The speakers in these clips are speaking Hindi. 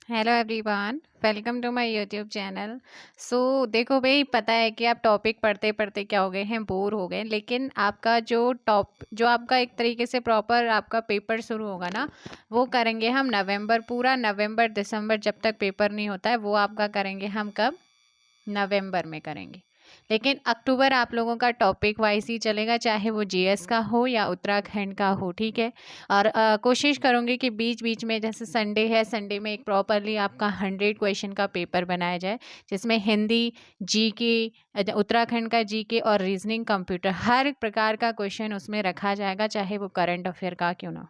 Hello everyone, welcome to my YouTube channel. So देखो भाई, पता है कि आप टॉपिक पढ़ते पढ़ते क्या हो गए हैं, बोर हो गए। लेकिन आपका जो आपका एक तरीके से प्रॉपर आपका पेपर शुरू होगा ना, वो करेंगे हम नवंबर, पूरा नवंबर दिसंबर जब तक पेपर नहीं होता है वो आपका करेंगे हम कब, नवंबर में करेंगे। लेकिन अक्टूबर आप लोगों का टॉपिक वाइज ही चलेगा, चाहे वो जीएस का हो या उत्तराखंड का हो, ठीक है। और कोशिश करूँगी कि बीच बीच में, जैसे संडे है, संडे में एक प्रॉपरली आपका 100 क्वेश्चन का पेपर बनाया जाए, जिसमें हिंदी, जीके, उत्तराखंड का जीके और रीजनिंग, कंप्यूटर, हर प्रकार का क्वेश्चन उसमें रखा जाएगा, चाहे वो करंट अफेयर का क्यों ना हो।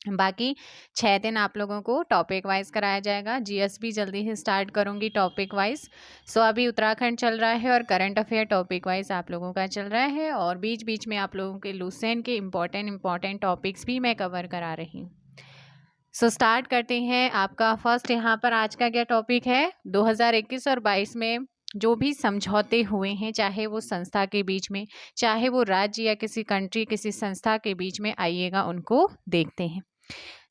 बाकी 6 दिन आप लोगों को टॉपिक वाइज कराया जाएगा। जीएस भी जल्दी ही स्टार्ट करूंगी टॉपिक वाइज। सो अभी उत्तराखंड चल रहा है और करंट अफेयर टॉपिक वाइज आप लोगों का चल रहा है, और बीच बीच में आप लोगों के लूसेंट के इम्पॉर्टेंट टॉपिक्स भी मैं कवर करा रही हूँ। सो स्टार्ट करते हैं। आपका फर्स्ट यहाँ पर आज का क्या टॉपिक है, 2021 और 22 में जो भी समझौते हुए हैं, चाहे वो संस्था के बीच में, चाहे वो राज्य या किसी कंट्री, किसी संस्था के बीच में, आइएगा उनको देखते हैं।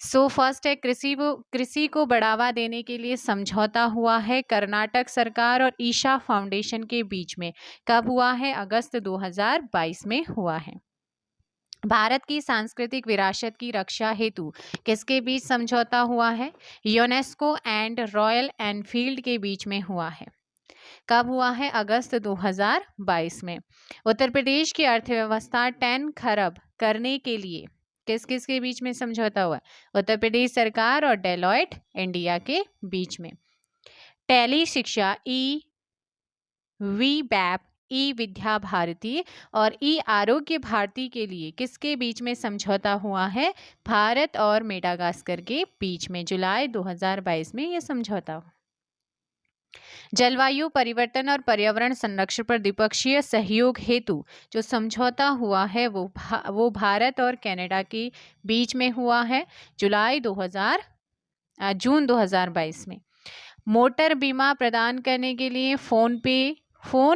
सो फर्स्ट है, कृषि को बढ़ावा देने के लिए समझौता हुआ है कर्नाटक सरकार और ईशा फाउंडेशन के बीच में। कब हुआ है? अगस्त 2022 में हुआ है। भारत की सांस्कृतिक विरासत की रक्षा हेतु किसके बीच समझौता हुआ है? यूनेस्को एंड रॉयल एनफील्ड के बीच में हुआ है। कब हुआ है? अगस्त 2022 में। उत्तर प्रदेश की अर्थव्यवस्था 10 खरब करने के लिए किस किस के बीच में समझौता हुआ है? उत्तर प्रदेश सरकार और डेलॉयट इंडिया के बीच में। टेली शिक्षा, ई वी बैप, ई विद्या भारती और ई आरोग्य भारती के लिए किसके बीच में समझौता हुआ है? भारत और मेडागास्कर के बीच में। जुलाई 2022 में यह समझौता हुआ। जलवायु परिवर्तन और पर्यावरण संरक्षण पर द्विपक्षीय सहयोग हेतु जो समझौता हुआ है वो भारत और कनाडा के बीच में हुआ है, जून 2022 में। मोटर बीमा प्रदान करने के लिए फोन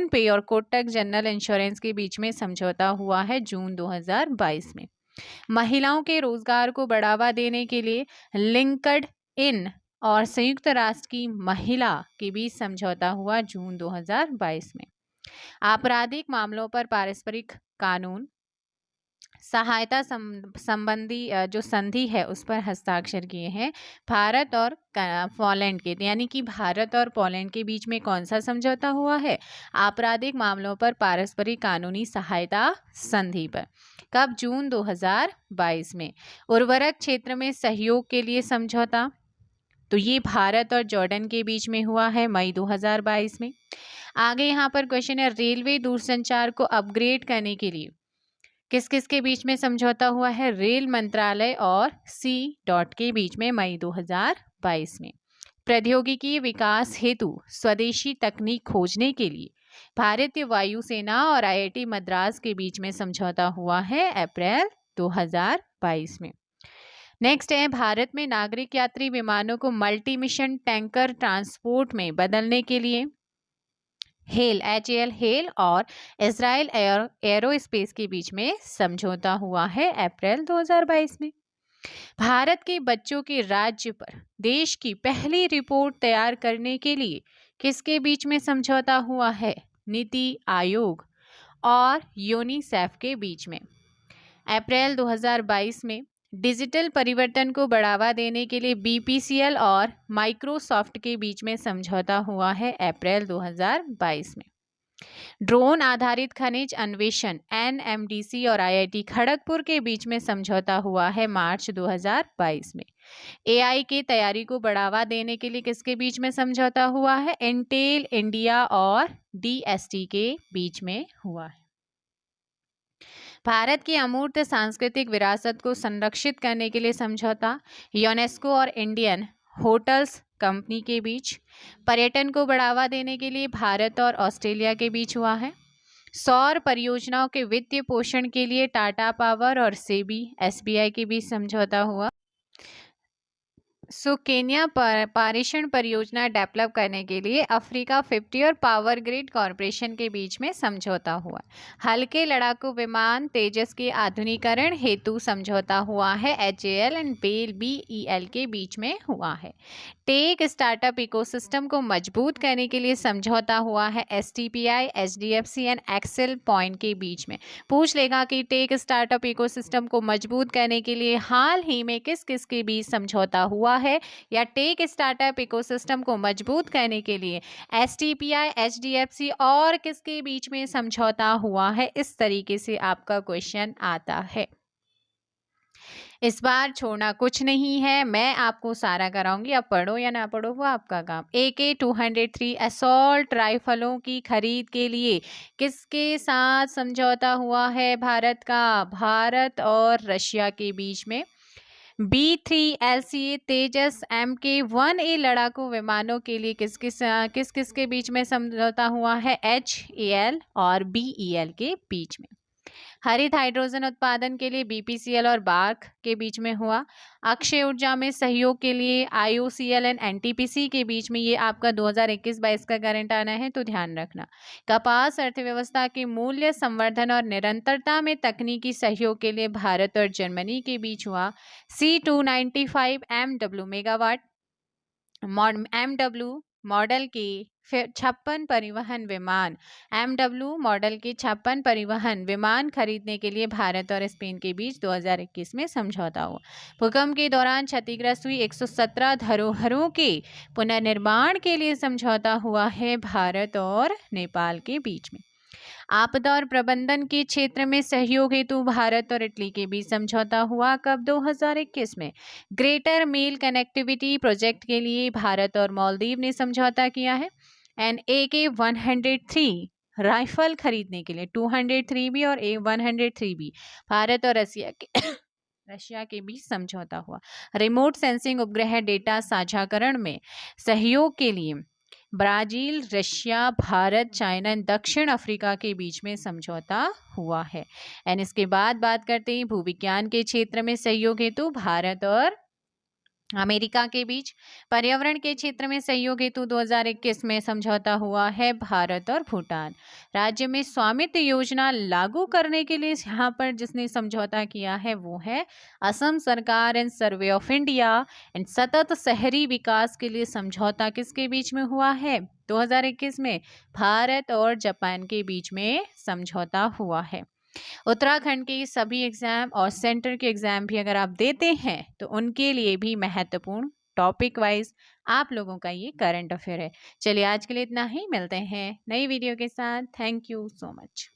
पे और कोटक जनरल इंश्योरेंस के बीच में समझौता हुआ है, जून 2022 में। महिलाओं के रोजगार को बढ़ावा देने के लिए लिंक्ड इन और संयुक्त राष्ट्र की महिला के बीच समझौता हुआ, जून 2022 में। आपराधिक मामलों पर पारस्परिक कानून सहायता संबंधी जो संधि है उस पर हस्ताक्षर किए हैं भारत और पोलैंड के, यानी कि भारत और पोलैंड के बीच में कौन सा समझौता हुआ है? आपराधिक मामलों पर पारस्परिक कानूनी सहायता संधि पर। कब? जून 2022 में। उर्वरक क्षेत्र में सहयोग के लिए समझौता, तो ये भारत और जॉर्डन के बीच में हुआ है, मई 2022 में। आगे यहाँ पर क्वेश्चन है, रेलवे दूरसंचार को अपग्रेड करने के लिए किस किस के बीच में समझौता हुआ है? रेल मंत्रालय और सी डॉट के बीच में, मई 2022 में। प्रौद्योगिकी विकास हेतु स्वदेशी तकनीक खोजने के लिए भारतीय वायुसेना और आईआईटी मद्रास के बीच में समझौता हुआ है, अप्रैल 2022 में। नेक्स्ट है, भारत में नागरिक यात्री विमानों को मल्टी मिशन टैंकर ट्रांसपोर्ट में बदलने के लिए HAL हेल और इजराइल एरोस्पेस के बीच में समझौता हुआ है, अप्रैल 2022 में। भारत के बच्चों के राज्य पर देश की पहली रिपोर्ट तैयार करने के लिए किसके बीच में समझौता हुआ है? नीति आयोग और यूनिसेफ के बीच में, अप्रैल 2022 में। डिजिटल परिवर्तन को बढ़ावा देने के लिए BPCL और माइक्रोसॉफ्ट के बीच में समझौता हुआ है, अप्रैल 2022 में। ड्रोन आधारित खनिज अन्वेषण NMDC और IIT खड़गपुर के बीच में समझौता हुआ है, मार्च 2022 में। AI की तैयारी को बढ़ावा देने के लिए किसके बीच में समझौता हुआ है? इंटेल इंडिया और DST के बीच में हुआ है। भारत की अमूर्त सांस्कृतिक विरासत को संरक्षित करने के लिए समझौता यूनेस्को और इंडियन होटल्स कंपनी के बीच। पर्यटन को बढ़ावा देने के लिए भारत और ऑस्ट्रेलिया के बीच हुआ है। सौर परियोजनाओं के वित्तीय पोषण के लिए टाटा पावर और SEBI SBI के बीच समझौता हुआ। केन्या पर पारेषण परियोजना डेवलप करने के लिए अफ्रीका 50 और पावर ग्रिड कॉरपोरेशन के बीच में समझौता हुआ। हल्के लड़ाकू विमान तेजस के आधुनिकीकरण हेतु समझौता हुआ है। HAL एंड BEL के बीच में हुआ है। टेक स्टार्टअप इकोसिस्टम को मजबूत करने के लिए समझौता हुआ है। STPI, HDFC and Excel point के बीच में। पूछ लेगा कि टेक स्टार्टअप इकोसिस्टम को मजबूत करने के लिए हाल ही में किस किस के बीच समझौता हुआ है, या टेक स्टार्टअप इकोसिस्टम को मजबूत करने के लिए STPI, HDFC और किसके बीच में समझौता हुआ है। इस तरीके से आपका क्वेश्चन आता है। इस बार छोड़ना कुछ नहीं है, मैं आपको सारा कराऊंगी। अब पढ़ो या ना पढ़ो वो आपका काम। AK-203 असॉल्ट राइफलों की खरीद के लिए किसके साथ समझौता हुआ है भारत का? भारत और रशिया के बीच में। B3LCA तेजस MK-1A लड़ाकू विमानों के लिए किस किस के बीच में समझौता हुआ है? HAL और BEL के बीच में। हरित हाइड्रोजन उत्पादन के लिए BPCL और बार्क के बीच में हुआ। अक्षय ऊर्जा में सहयोग के लिए IOCL एंड NTPC के बीच में। ये आपका 2021-22 का करंट आना है, तो ध्यान रखना। कपास अर्थव्यवस्था के मूल्य संवर्धन और निरंतरता में तकनीकी सहयोग के लिए भारत और जर्मनी के बीच हुआ। C295 MW megawatt MW model के 56 परिवहन विमान मॉडल के 56 परिवहन विमान खरीदने के लिए भारत और स्पेन के बीच 2021 में समझौता हुआ। भूकंप के दौरान क्षतिग्रस्त हुई 117 धरोहरों के पुनर्निर्माण के लिए समझौता हुआ है भारत और नेपाल के बीच में। आपदा और प्रबंधन के क्षेत्र में सहयोग हेतु भारत और इटली के बीच समझौता हुआ। कब? 2021 में। ग्रेटर मेल कनेक्टिविटी प्रोजेक्ट के लिए भारत और मालदीव ने समझौता किया है। एंड AK-103 राइफल खरीदने के लिए 203B और A-103B भारत और रशिया के बीच समझौता हुआ। रिमोट सेंसिंग उपग्रह डेटा साझाकरण में सहयोग के लिए ब्राजील, रशिया, भारत, चाइना, दक्षिण अफ्रीका के बीच में समझौता हुआ है। एंड इसके बाद बात करते हैं भूविज्ञान के क्षेत्र में सहयोग हेतु भारत और अमेरिका के बीच। पर्यावरण के क्षेत्र में सहयोग हेतु 2021 में समझौता हुआ है भारत और भूटान। राज्य में स्वामित्व योजना लागू करने के लिए यहाँ पर जिसने समझौता किया है वो है असम सरकार and survey of India. And सतत शहरी विकास के लिए समझौता किसके बीच में हुआ है? 2021 में भारत और जापान के बीच में समझौता हुआ है। उत्तराखंड के सभी एग्जाम और सेंटर के एग्जाम भी अगर आप देते हैं तो उनके लिए भी महत्वपूर्ण टॉपिक वाइज आप लोगों का ये करंट अफेयर है। चलिए आज के लिए इतना ही, मिलते हैं नई वीडियो के साथ। Thank you so much.